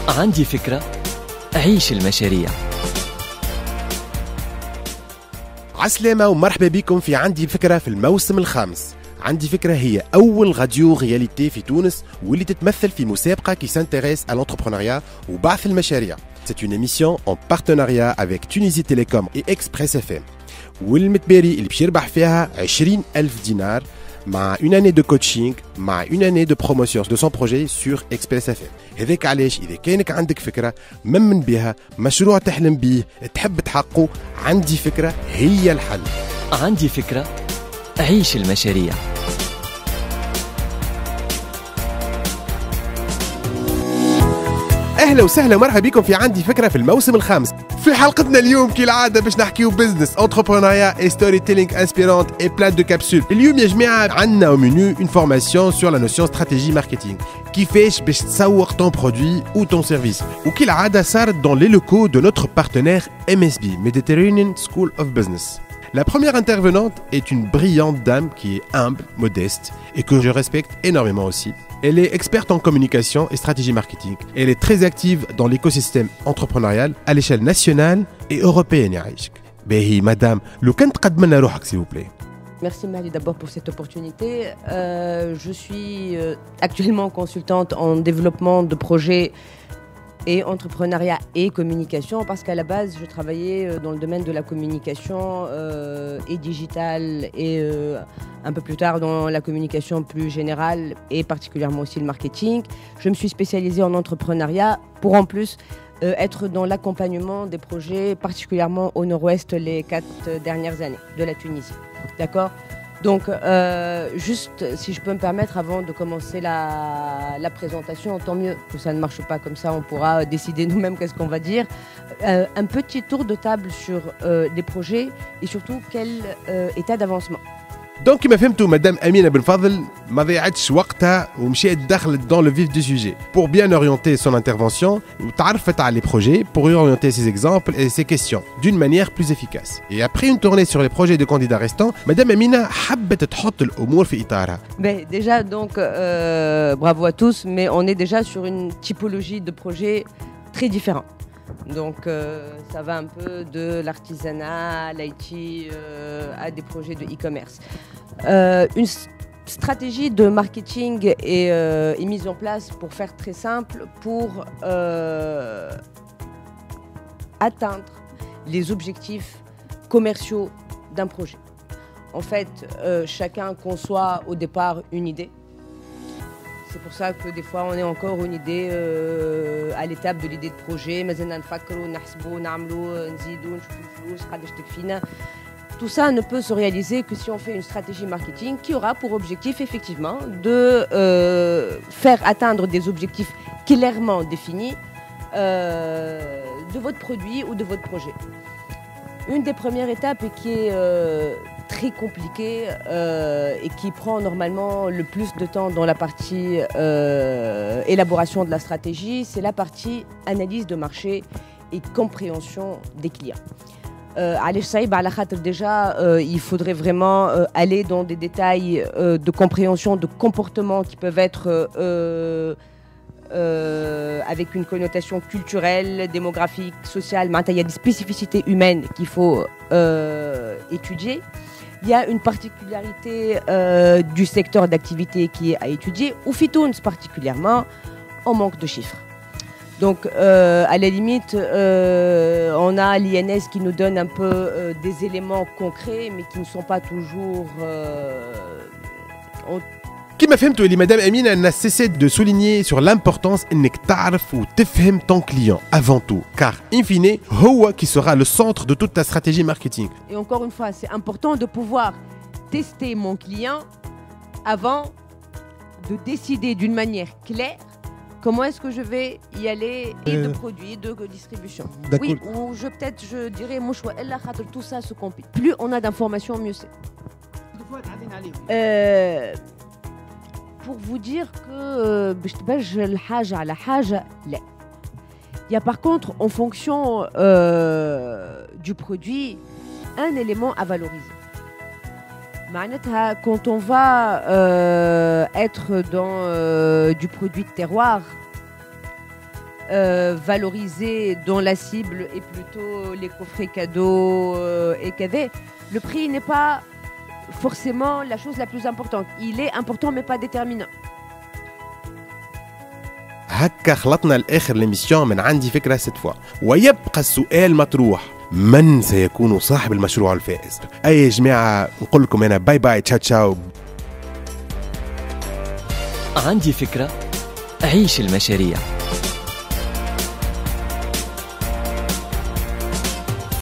عندي فكرة. عيش المشاريع. عسلامة ومرحبا بكم في عندي فكرة في الموسم الخامس. عندي فكرة هي أول راديو رياليتي في تونس واللي تتمثل في مسابقة qui s'intéresse à l'entrepreneuriat وبعث المشاريع. C'est une émission en partenariat avec Tunisie Télécom et Express FM. والمتباري اللي باش يربح فيها 20,000 دينار مع une année de coaching مع une année de promotion de son projet sur Express FM. هذاك علاش إذا كانك عندك فكرة ممن بها مشروع تحلم بيه تحب تحققه، عندي فكرة هي الحل. عندي فكرة. عيش المشاريع. اهلا وسهلا ومرحبا بكم في عندي فكره في الموسم الخامس. في حلقتنا اليوم كالعاده باش نحكيو بزنس انتربرونيا اي ستوري تيلينغ انسبيرونت اي بلان دو كابسول. اليوم يا جماعه عندنا au menu une formation sur la notion stratégie marketing. كيفاش باش تسوق ton produit ou ton service. وكالعاده صارت dans les locaux de notre partenaire MSB Mediterranean School of Business. La première intervenante est une brillante dame qui est humble, modeste et que je respecte énormément aussi. Elle est experte en communication et stratégie marketing. Elle est très active dans l'écosystème entrepreneurial à l'échelle nationale et européenne. Béhi, madame, le kan tqaddmna rohak s'il vous plaît. Merci Mali d'abord pour cette opportunité. Je suis actuellement consultante en développement de projets et entrepreneuriat et communication, parce qu'à la base je travaillais dans le domaine de la communication et digitale et un peu plus tard dans la communication plus générale et particulièrement aussi le marketing. Je me suis spécialisée en entrepreneuriat pour en plus être dans l'accompagnement des projets, particulièrement au nord-ouest les 4 dernières années de la Tunisie. D'accord ? Donc, juste, si je peux me permettre, avant de commencer la présentation, tant mieux que ça ne marche pas comme ça, on pourra décider nous-mêmes qu'est-ce qu'on va dire. Un petit tour de table sur les projets et surtout quel état d'avancement. Donc, كما فهمتوا مدام أمينة بن فضل ما ضيعتش وقتها ومشيت دخلت dans le vif du sujet pour bien orienter son intervention وتعرفت على les projets pour orienter ses exemples et ses questions d'une manière plus efficace. Et après une tournée sur les projets de candidats restants, madame Amina حبت تحط الأمور في إطارها. Mais déjà donc bravo à tous, mais on est déjà sur une typologie de projets très différents. Donc ça va un peu de l'artisanat, l'IT, à des projets de e-commerce. Une stratégie de marketing est mise en place, pour faire très simple, pour atteindre les objectifs commerciaux d'un projet. En fait, chacun conçoit au départ une idée. C'est pour ça que des fois on est encore une idée à l'étape de l'idée de projet. Tout ça ne peut se réaliser que si on fait une stratégie marketing qui aura pour objectif effectivement de faire atteindre des objectifs clairement définis de votre produit ou de votre projet. Une des premières étapes et qui est très compliquée et qui prend normalement le plus de temps dans la partie élaboration de la stratégie, c'est la partie analyse de marché et compréhension des clients. Déjà, il faudrait vraiment aller dans des détails de compréhension de comportements qui peuvent être avec une connotation culturelle, démographique, sociale. Il y a des spécificités humaines qu'il faut étudier. Il y a une particularité du secteur d'activité qui est à étudier, ou Fitouns particulièrement, on manque de chiffres. Donc, à la limite, on a l'INS qui nous donne un peu des éléments concrets, mais qui ne sont pas toujours... كما فهمتوا اللي مدام أمينة n'a cessé de souligner sur l'importance انك تعرف وتفهم ton client avant tout, car in fine هو qui sera le centre de toute ta stratégie marketing. Et encore une fois, c'est important de pouvoir tester mon client avant de décider d'une manière claire comment est-ce que je vais y aller et de produits, de distribution. Oui, ou je dirais tout ça se complique. Plus on a d'informations, mieux c'est. Pour vous dire que il y a par contre en fonction du produit un élément à valoriser. Quand on va être dans du produit de terroir, valorisé dans la cible et plutôt les coffrets cadeaux et cadets. Le prix n'est pas forcément la chose la plus importante. Il est important mais pas déterminant. هكا خلطنا الآخر ليميسيون من عندي فكرة ست فوا، ويبقى السؤال مطروح: من سيكون صاحب المشروع الفائز؟ أي يا جماعة نقول لكم أنا باي باي تشاو تشاو. عندي فكرة، عيش المشاريع.